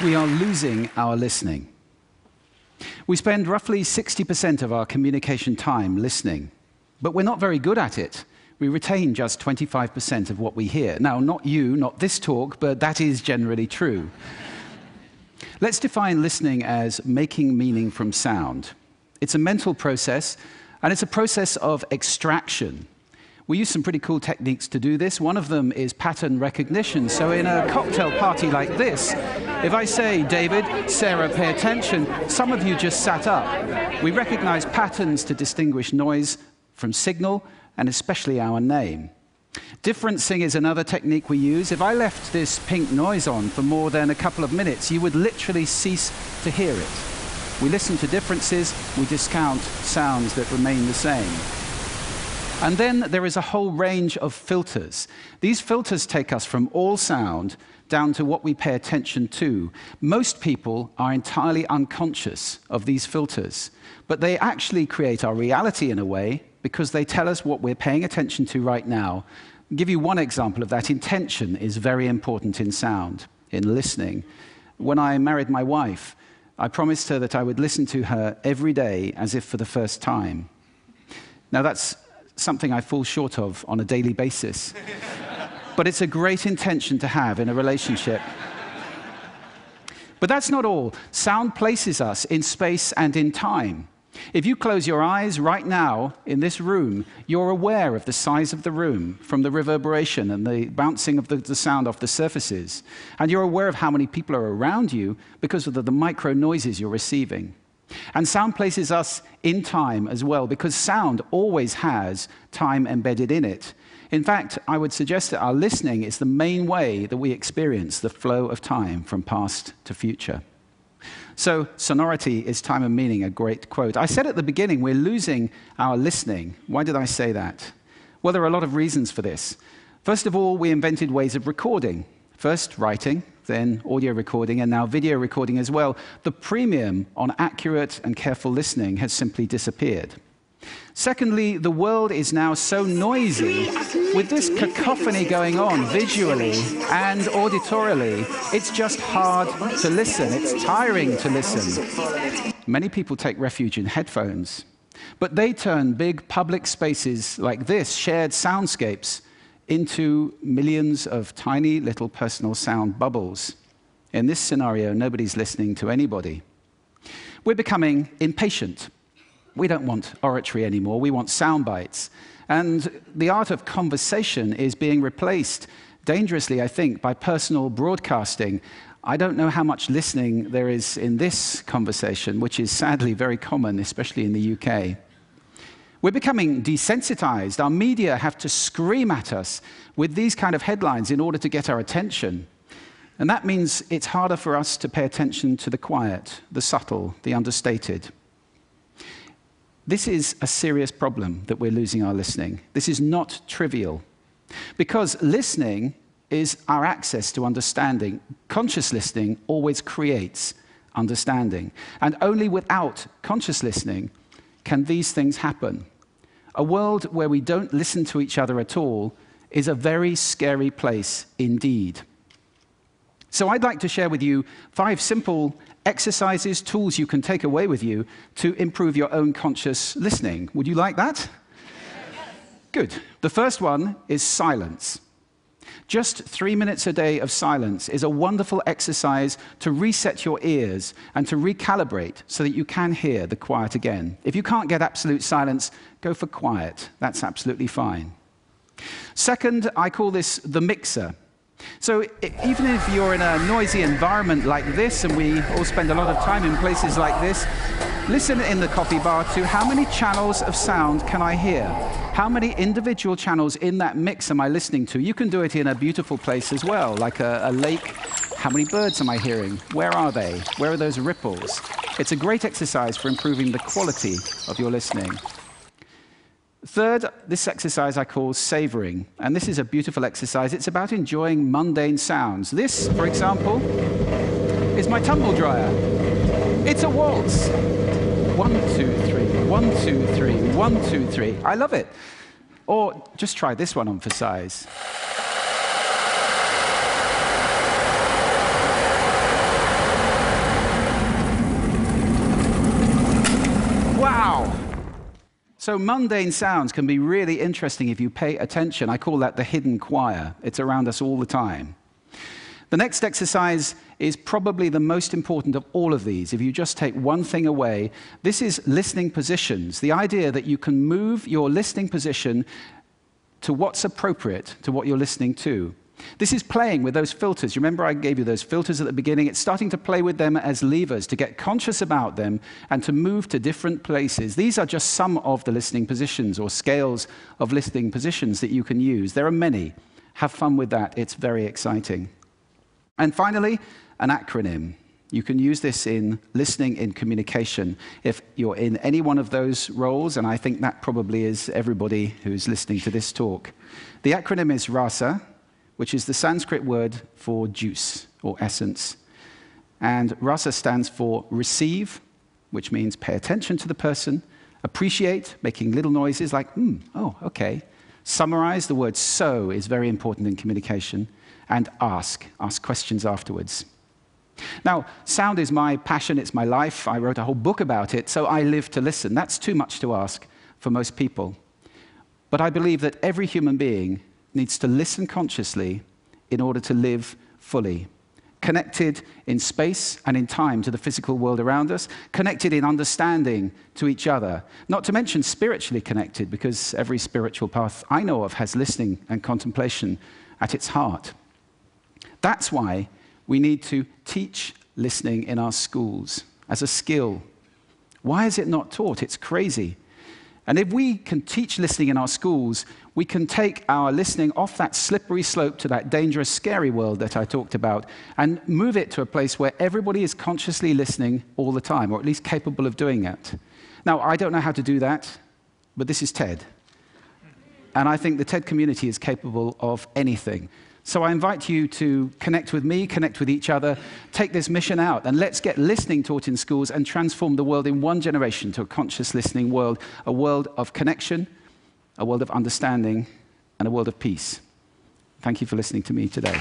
we are losing our listening. We spend roughly 60% of our communication time listening, but we're not very good at it. We retain just 25% of what we hear. Now, not you, not this talk, but that is generally true. Let's define listening as making meaning from sound. It's a mental process, and it's a process of extraction. We use some pretty cool techniques to do this. One of them is pattern recognition. So in a cocktail party like this, if I say, David, Sarah, pay attention, some of you just sat up. We recognize patterns to distinguish noise from signal, and especially our name. Differencing is another technique we use. If I left this pink noise on for more than a couple of minutes, you would literally cease to hear it. We listen to differences, we discount sounds that remain the same. And then there is a whole range of filters. These filters take us from all sound down to what we pay attention to. Most people are entirely unconscious of these filters, but they actually create our reality in a way because they tell us what we're paying attention to right now. I'll give you one example of that. Intention is very important in sound, in listening. When I married my wife, I promised her that I would listen to her every day as if for the first time. Now that's something I fall short of on a daily basis. But it's a great intention to have in a relationship. But that's not all. Sound places us in space and in time. If you close your eyes right now in this room, you're aware of the size of the room from the reverberation and the bouncing of the sound off the surfaces. And you're aware of how many people are around you because of the micro noises you're receiving. And sound places us in time as well, because sound always has time embedded in it. In fact, I would suggest that our listening is the main way that we experience the flow of time from past to future. So, sonority is time and meaning, a great quote. I said at the beginning, we're losing our listening. Why did I say that? Well, there are a lot of reasons for this. First of all, we invented ways of recording. First, writing, then audio recording, and now video recording as well. The premium on accurate and careful listening has simply disappeared. Secondly, the world is now so noisy. With this cacophony going on visually and auditorily, it's just hard to listen. It's tiring to listen. Many people take refuge in headphones, but they turn big public spaces like this, shared soundscapes, into millions of tiny little personal sound bubbles. In this scenario, nobody's listening to anybody. We're becoming impatient. We don't want oratory anymore, we want sound bites. And the art of conversation is being replaced, dangerously, I think, by personal broadcasting. I don't know how much listening there is in this conversation, which is sadly very common, especially in the UK. We're becoming desensitized. Our media have to scream at us with these kind of headlines in order to get our attention. And that means it's harder for us to pay attention to the quiet, the subtle, the understated. This is a serious problem that we're losing our listening. This is not trivial, because listening is our access to understanding. Conscious listening always creates understanding, and only without conscious listening can these things happen. A world where we don't listen to each other at all is a very scary place indeed. So I'd like to share with you 5 simple exercises, tools you can take away with you to improve your own conscious listening. Would you like that? Yes. Good. The first one is silence. Just 3 minutes a day of silence is a wonderful exercise to reset your ears and to recalibrate so that you can hear the quiet again. If you can't get absolute silence, go for quiet. That's absolutely fine. Second, I call this the mixer. So even if you're in a noisy environment like this, and we all spend a lot of time in places like this, listen in the coffee bar to how many channels of sound can I hear? How many individual channels in that mix am I listening to? You can do it in a beautiful place as well, like a lake. How many birds am I hearing? Where are they? Where are those ripples? It's a great exercise for improving the quality of your listening. Third, this exercise I call savoring, and this is a beautiful exercise. It's about enjoying mundane sounds. This, for example, is my tumble dryer. It's a waltz. 1, 2, 3, 1, 2, 3, 1, 2, 3. I love it. Or just try this one on for size. So mundane sounds can be really interesting if you pay attention. I call that the hidden choir. It's around us all the time. The next exercise is probably the most important of all of these. If you just take one thing away, this is listening positions. The idea that you can move your listening position to what's appropriate to what you're listening to. This is playing with those filters. You remember I gave you those filters at the beginning? It's starting to play with them as levers, to get conscious about them and to move to different places. These are just some of the listening positions or scales of listening positions that you can use. There are many. Have fun with that. It's very exciting. And finally, an acronym. You can use this in listening, in communication. If you're in any one of those roles, and I think that probably is everybody who's listening to this talk. The acronym is RASA, which is the Sanskrit word for juice or essence. And RASA stands for receive, which means pay attention to the person, appreciate, making little noises like, oh, okay. Summarize, the word so is very important in communication. And ask questions afterwards. Now, sound is my passion, it's my life. I wrote a whole book about it, so I live to listen. That's too much to ask for most people. But I believe that every human being needs to listen consciously in order to live fully. Connected in space and in time to the physical world around us, connected in understanding to each other, not to mention spiritually connected, because every spiritual path I know of has listening and contemplation at its heart. That's why we need to teach listening in our schools as a skill. Why is it not taught? It's crazy. And if we can teach listening in our schools, we can take our listening off that slippery slope to that dangerous, scary world that I talked about and move it to a place where everybody is consciously listening all the time, or at least capable of doing it. Now, I don't know how to do that, but this is TED. And I think the TED community is capable of anything. So I invite you to connect with me, connect with each other, take this mission out, and let's get listening taught in schools and transform the world in one generation to a conscious listening world, a world of connection, a world of understanding, and a world of peace. Thank you for listening to me today.